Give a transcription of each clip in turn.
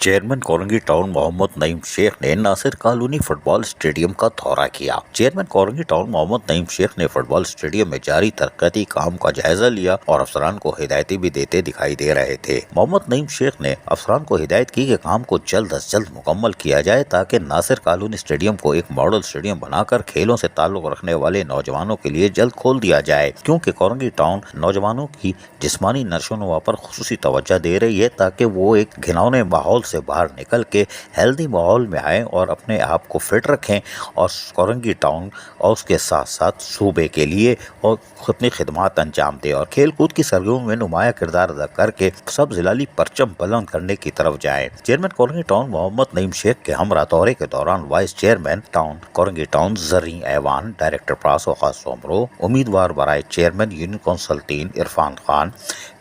Chairman Korangi town Mohammad Naeem Sheikh ने Nasir colony football stadium का दौरा किया। चेयरमैन कोरंगी टाउन मोहम्मद नईम शेख ने फुटबॉल स्टेडियम में जारी तरक्याती काम का जायजा लिया और अफसरान को हिदायतें भी देते दिखाई दे रहे थे। मोहम्मद नईम शेख ने अफसरान को हिदायत की कि काम को जल्द अज जल्द मुकम्मल किया जाए ताकि नासिर कॉलोनी स्टेडियम को एक मॉडल स्टेडियम बनाकर खेलों से ताल्लुक रखने वाले नौजवानों के लिए जल्द खोल दिया जाए, क्योंकि कोरंगी टाउन नौजवानों की जिस्मानी नशोनुमा पर खुसूसी तवज्जो दे रही है ताकि वो एक घिनौने माहौल से बाहर निकल के हेल्दी माहौल में आएँ और अपने आप को फिट रखें और कोरंगी टाउन और उसके साथ साथ सूबे के लिए और अपनी खिदमत अंजाम दे और खेल कूद की सरगर्मियों में नुमाया किरदार अदा करके सब जिलाली परचम बुलंद करने की तरफ जाए। चेयरमैन कोरंगी टाउन मोहम्मद नईम शेख के हमरा दौरे के दौरान vice chairman town Korangi town जर्री ऐवान, डायरेक्टर प्रास वकास सोमरो, उम्मीदवार बराए chairman union council 3 Irfan Khan,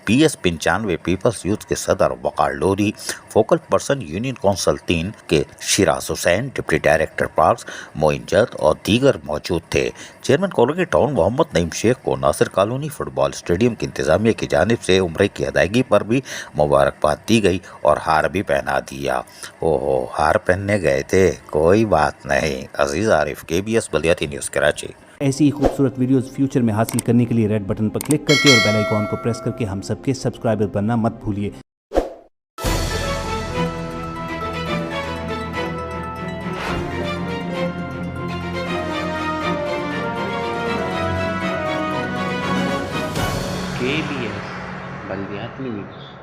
PS 95 peoples youth के सदर Waqar Lodhi, focal person union council 3 के Shiraz Hussain, deputy director parks Moin जद और दीगर मौजूद थे। चेयरमैन कोरंगी टाउन मोहम्मद नईम शेख को नासिर कॉलोनी फुटबॉल स्टेडियम की इंतजामिया की जानिब से उम्रे की अदायगी पर भी मुबारकबाद दी गई और हार भी पहना दिया। ओहो, हार पहनने गए थे, कोई बात नहीं। अजीज आरिफ, KBS बलियाती न्यूज़ कराची। ऐसी ही खूबसूरत वीडियोस फ्यूचर में हासिल करने के लिए रेड बटन पर क्लिक करके और बेल आइकॉन को प्रेस करके हम सबके सब्सक्राइबर बनना मत भूलिए। KBS बलियाती न्यूज़।